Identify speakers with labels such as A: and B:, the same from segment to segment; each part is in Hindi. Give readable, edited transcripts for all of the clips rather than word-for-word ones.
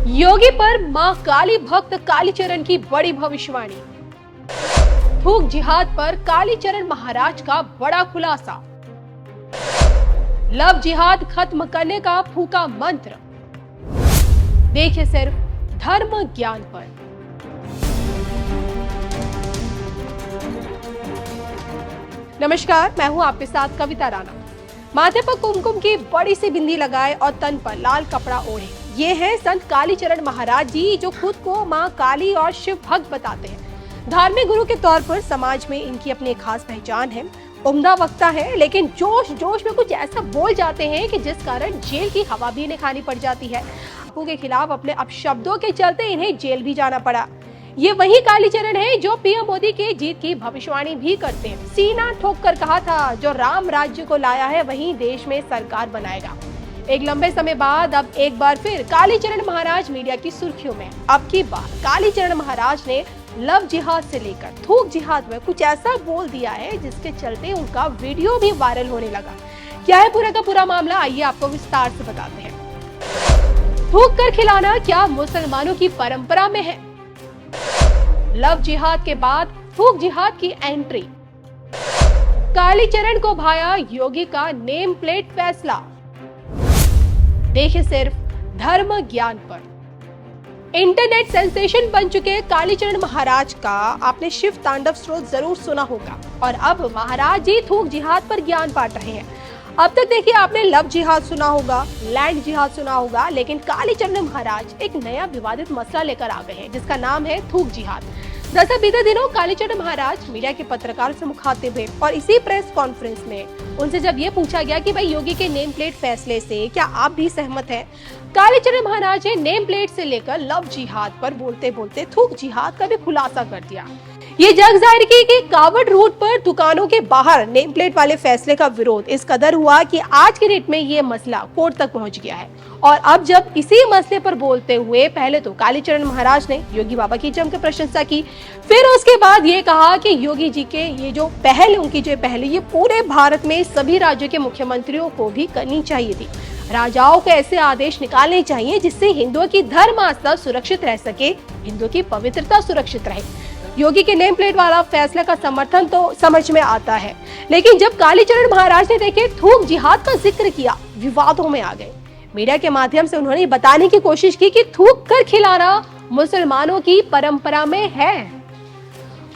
A: योगी पर मां काली भक्त कालीचरण की बड़ी भविष्यवाणी। थूक जिहाद पर कालीचरण महाराज का बड़ा खुलासा। लव जिहाद खत्म करने का फूका मंत्र। देखिए सिर्फ धर्म ज्ञान पर। नमस्कार, मैं हूं आपके साथ कविता राणा। माथे पर कुमकुम की बड़ी सी बिंदी लगाए और तन पर लाल कपड़ा ओढ़े ये हैं संत कालीचरण महाराज जी, जो खुद को मां काली और शिव भक्त बताते हैं। धार्मिक गुरु के तौर पर समाज में इनकी अपनी खास पहचान है। उम्दा वक्ता है, लेकिन जोश जोश में कुछ ऐसा बोल जाते हैं कि जिस कारण जेल की हवा भी इन्हें खानी पड़ जाती है। बापू के खिलाफ अपने अपशब्दों के चलते इन्हें जेल भी जाना पड़ा। ये वही कालीचरण है जो पीएम मोदी के जीत की भविष्यवाणी भी करते हैं। सीना ठोक कर कहा था, जो राम राज्य को लाया है वही देश में सरकार बनाएगा। एक लंबे समय बाद अब एक बार फिर कालीचरण महाराज मीडिया की सुर्खियों में। अब की बार कालीचरण महाराज ने लव जिहाद से लेकर थूक जिहाद में कुछ ऐसा बोल दिया है जिसके चलते उनका वीडियो भी वायरल होने लगा। क्या है पूरा का पूरा मामला, आइए आपको विस्तार से बताते हैं। थूक कर खिलाना क्या मुसलमानों की परंपरा में है? लव जिहाद के बाद थूक जिहाद की एंट्री। कालीचरण को भाया योगी का नेम प्लेट फैसला। देखिए सिर्फ धर्म ज्ञान पर। इंटरनेट सेंसेशन बन चुके कालीचरण महाराज का आपने शिव तांडव स्रोत जरूर सुना होगा, और अब महाराज जी थूक जिहाद पर ज्ञान बांट रहे हैं। अब तक देखिए आपने लव जिहाद सुना होगा, लैंड जिहाद सुना होगा, लेकिन कालीचरण महाराज एक नया विवादित मसला लेकर आ गए हैं जिसका नाम है थूक जिहाद। दरअसल बीते दिनों कालीचरण महाराज मीडिया के पत्रकारों से मुखातिब हुए और इसी प्रेस कॉन्फ्रेंस में उनसे जब ये पूछा गया कि भाई योगी के नेम प्लेट फैसले से क्या आप भी सहमत हैं, कालीचरण महाराज ने नेम प्लेट से लेकर लव जिहाद पर बोलते बोलते थूक जिहाद का भी खुलासा कर दिया। ये जग जाहिर की कि कावड़ रूट पर दुकानों के बाहर नेम प्लेट वाले फैसले का विरोध इस कदर हुआ कि आज के डेट में ये मसला कोर्ट तक पहुंच गया है। और अब जब इसी मसले पर बोलते हुए पहले तो कालीचरण महाराज ने योगी बाबा की जमकर प्रशंसा की, फिर उसके बाद ये कहा कि योगी जी के ये जो पहल, उनकी जो पहल ये पूरे भारत में सभी राज्यों के मुख्यमंत्रियों को भी करनी चाहिए थी। राजाओं को ऐसे आदेश निकालने चाहिए जिससे हिंदुओं की धर्म आस्था सुरक्षित रह सके, हिंदुओं की पवित्रता सुरक्षित रहे। योगी के नेम प्लेट वाला फैसला का समर्थन तो समझ में आता है, लेकिन जब कालीचरण महाराज ने देखे थूक जिहाद का जिक्र किया, विवादों में आ गए। मीडिया के माध्यम से उन्होंने बताने की कोशिश की कि थूक कर खिलाना मुसलमानों की परंपरा में है।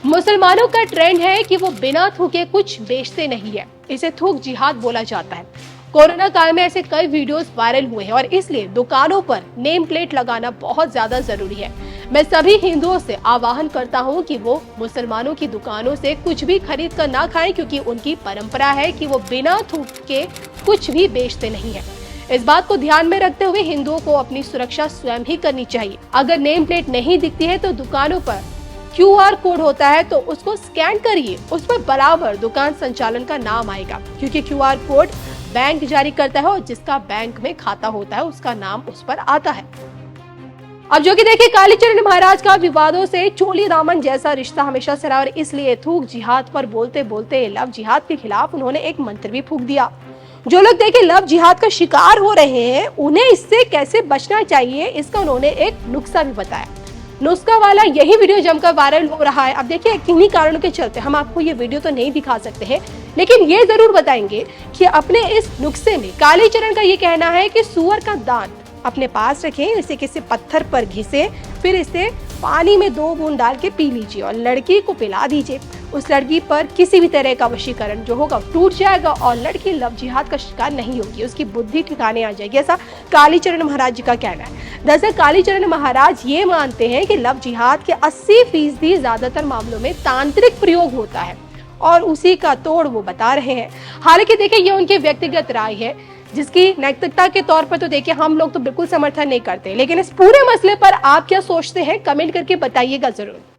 A: मुसलमानों का ट्रेंड है कि वो बिना थूके कुछ बेचते नहीं है, इसे थूक जिहाद बोला जाता है। कोरोना काल में ऐसे कई वीडियोस वायरल हुए हैं और इसलिए दुकानों पर नेम प्लेट लगाना बहुत ज्यादा जरूरी है। मैं सभी हिंदुओं से आह्वान करता हूं कि वो मुसलमानों की दुकानों से कुछ भी खरीद कर ना खाएं, क्योंकि उनकी परंपरा है कि वो बिना थूक के कुछ भी बेचते नहीं है। इस बात को ध्यान में रखते हुए हिंदुओं को अपनी सुरक्षा स्वयं ही करनी चाहिए। अगर नेम प्लेट नहीं दिखती है तो दुकानों पर QR कोड होता है, तो उसको स्कैन करिए, उस पर बराबर दुकान संचालन का नाम आएगा, क्योंकि QR कोड बैंक जारी करता है और जिसका बैंक में खाता होता है उसका नाम उस पर आता है। अब जो कि देखिए कालीचरण महाराज का विवादों से चोली दामन जैसा रिश्ता हमेशा से रहा, और इसलिए थूक जिहाद पर बोलते बोलते लव जिहाद के खिलाफ उन्होंने एक मंत्र भी फूंक दिया। जो लोग देखिए लव जिहाद का शिकार हो रहे हैं, उन्हें इससे कैसे बचना चाहिए, इसका उन्होंने एक नुस्खा भी बताया। नुस्खा वाला यही वीडियो जमकर वायरल हो रहा है। अब देखिए किन्हीं कारणों के चलते हम आपको ये वीडियो तो नहीं दिखा सकते हैं, लेकिन ये जरूर बताएंगे कि अपने इस नुस्खे में कालीचरण का ये कहना है कि सूअर का दांत अपने पास रखें, इसे किसी पत्थर पर घिसे, फिर इसे पानी में 2 बूंद डाल के पी लीजिए और लड़की को पिला दीजिए। उस लड़की पर किसी भी तरह का वशीकरण जो होगा टूट जाएगा और लड़की लव जिहाद का शिकार नहीं होगी, उसकी बुद्धि ठिकाने आ जाएगी, ऐसा कालीचरण महाराज जी का कहना है। दरअसल कालीचरण महाराज ये मानते हैं कि लव जिहाद के 80% ज्यादातर मामलों में तांत्रिक प्रयोग होता है और उसी का तोड़ वो बता रहे हैं। हालांकि देखिए ये उनकी व्यक्तिगत राय है, जिसकी नैतिकता के तौर पर तो देखिए हम लोग तो बिल्कुल समर्थन नहीं करते, लेकिन इस पूरे मसले पर आप क्या सोचते हैं कमेंट करके बताइएगा जरूर।